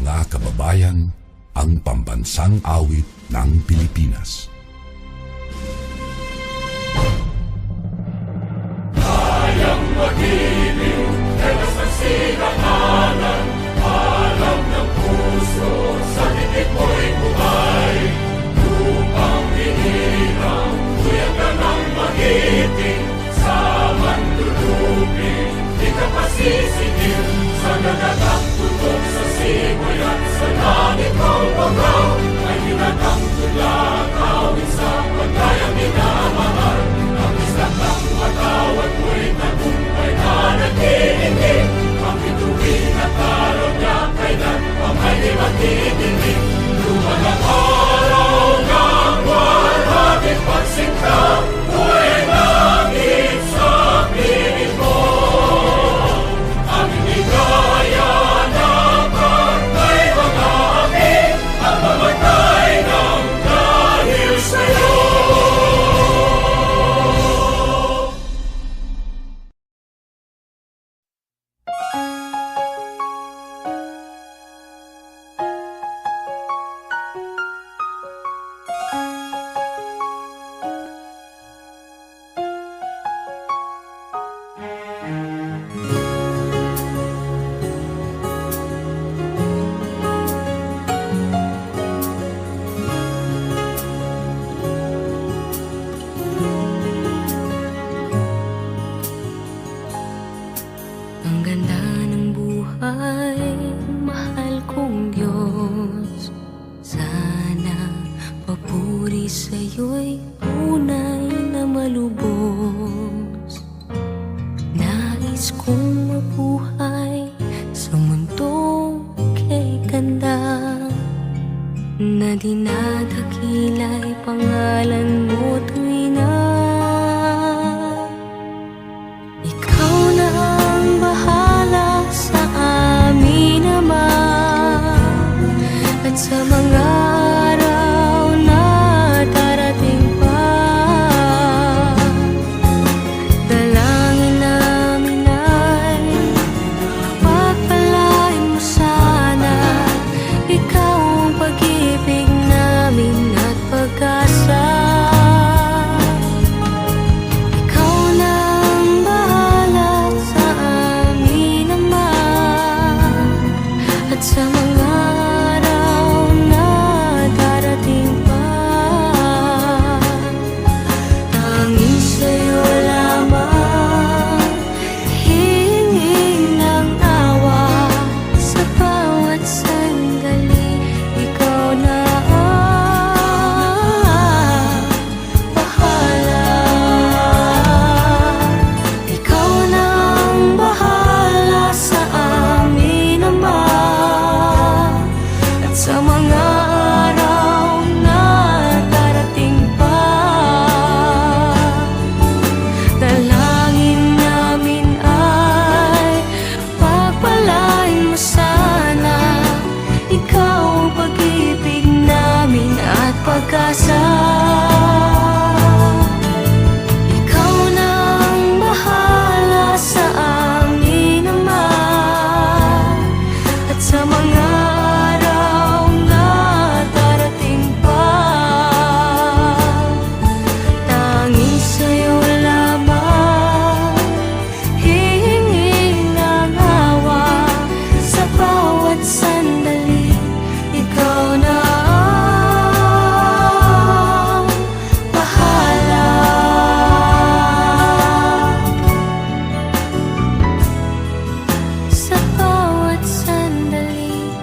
mga kababayan, ang pambansang awit ng Pilipinas. Kayang mag-ibig, telas ng sinakanan, alam ng puso, sa titik mo'y buhay. Lupang hinirang, tuyang ka ng magiting, sa manlulupin, di ka pasisingil, sa nagagang tutok sa simoy at sa langit ng bagaw, ay hinatang tulad, awit sa pagkayang minamahal, ang isang ng matawad mo'y tagumpay na nag-iingin, ang bituin at araw niya kailan ang may di magdidinig. Luman ang araw ng warhabit pagsingka, buhay langit sa piling mo. Ang inigaya na pagkay mga api, ang mamatay ng dahil sa'yo. Ang ganda ng buhay, mahal kong Diyos. Sana papuri sa'yo'y tunay na malubos. Nais kong mabuhay sa mundong kay ganda, na dinadakila'y pangalan mo tuwi na. Ikaw na ang bahala sa amin, Ama, at sa mga araw na darating pa. Dalangin namin ay pagpalain mo sana, ikaw ang pag-ibig namin at pag-asa. Ikaw na ang bahala sa amin, Ama, at sa mga araw na darating pa. Tanging sa'yo lamang hihingin ng awa, sa bawat sandali. Ikaw na ang bahala. Ikaw na ang bahala sa amin, Ama, at sa mga araw na darating pa. Dalangin namin ay pagpalain mo sana, ikaw ang pag-ibig namin at pag-asa. Ikaw na ang bahala sa amin, Ama, at sa mga araw na darating pa. Tanging sa'yo lamang hihingin ng awa, sa bawat sandali. Ikaw na ang bahala. Sa bawat sandali.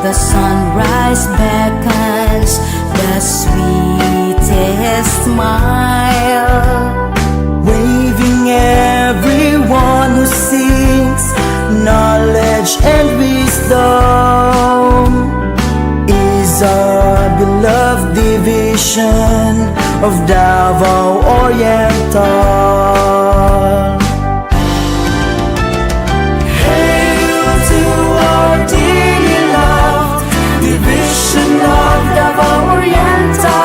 the sunrise beckons the sweetest smile, waving everyone who seeks knowledge and wisdom, is our beloved division of Davao Oriental. Hail to our dearly loved division of Davao Oriental,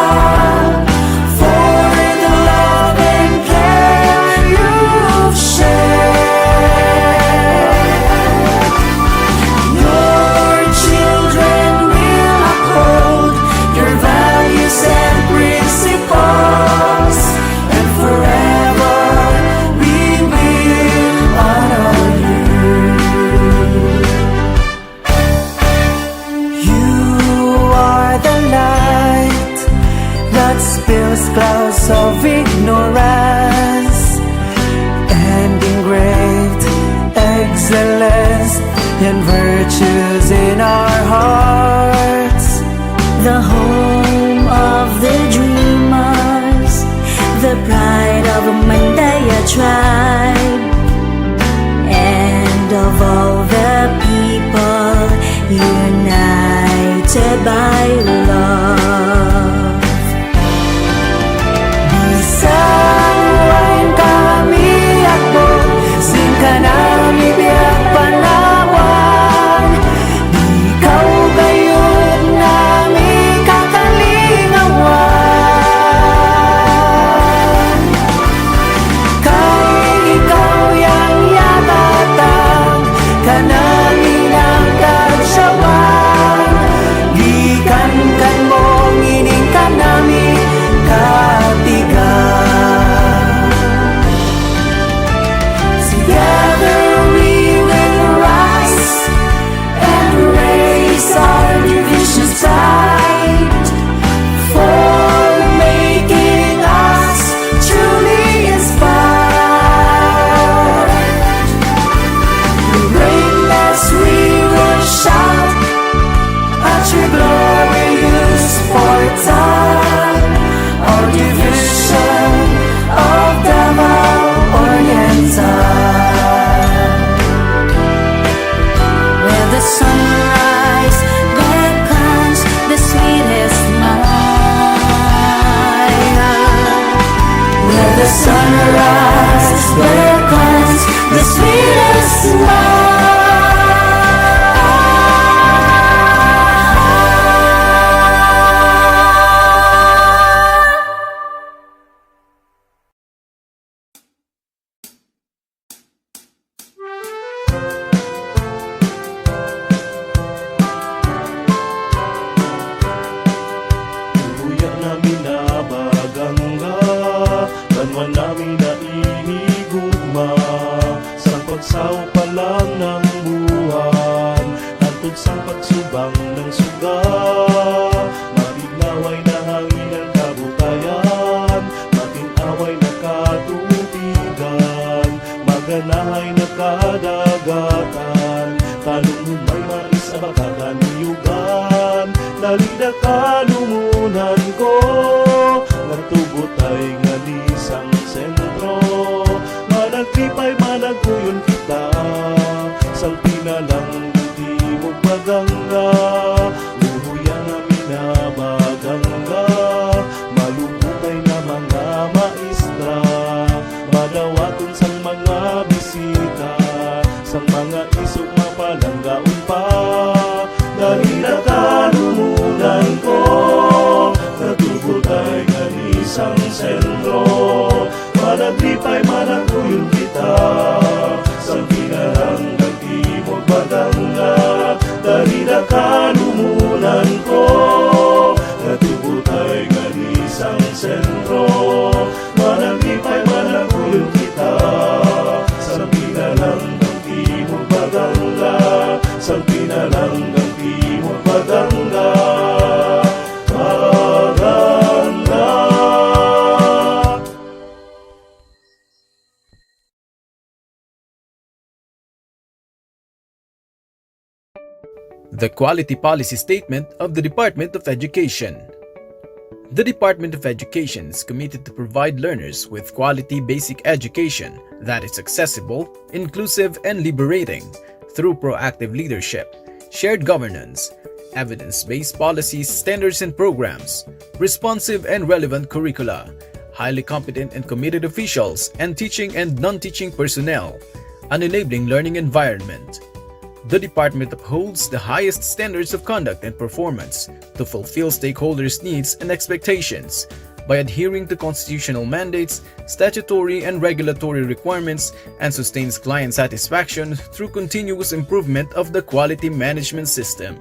for the love and care you've shared. Your children will uphold your values and principles, and forever we will honor you. You are the light that spills clouds of ignorance and engraved excellence and virtues in our hearts. the home of the dreamers, the pride of a Mandaya tribe, and of all the people united by love. Isang wain kami ako, singka nami biyak panawan. Ikaw gayon nami kakalingawan. Kay ikaw yang yatatang, kanami ng kagsyawan. Gikan kan mong ining kanami katigan. Together we will rise and raise our divisions tight, for making us truly inspired. Brainless we will shout at your glorious portal, our division of Davao Oriental. Where the sunrise beckons the sweetest smile, Where the sunrise beckons the sweetest smile. Uyak namin na bagangga, banwan namin na inigugma, sa pagsaw pa lang ng buwan, hantod sa pagsubang ng suga. Malignaw ay nahangin ang kabutayan, matinaway na katubigan, maganahay na kadagatan, talong humay mais sa bakakaniyugan. Nalida kalumunan ko, natubot ay nga isang sentro, managpipay managkuyon kita, salpi na lang di mo pagangga. Uhuya namin na bagangga, malubutay na mga maestra, madawaton sang mga bisita, sang mga isok mapalanggaon pa. Dalila kalumunan ko, natubot ay nga isang sentro, managpipay managkuyon kita, salpi na lang nagtimog badangga. Dalila kalumunan ko, natubot ay nga isang sentro, managpipay managkuyon kita, salpi na lang nagtimog badangga, salpi na lang nagtimog badangga. Badangga. The Quality Policy Statement of the Department of Education. The Department of Education is committed to provide learners with quality basic education that is accessible, inclusive, and liberating through proactive leadership, shared governance, evidence-based policies, standards, and programs, responsive and relevant curricula, highly competent and committed officials, and teaching and non-teaching personnel, an enabling learning environment. The department upholds the highest standards of conduct and performance to fulfill stakeholders' needs and expectations by adhering to constitutional mandates, statutory and regulatory requirements, and sustains client satisfaction through continuous improvement of the quality management system.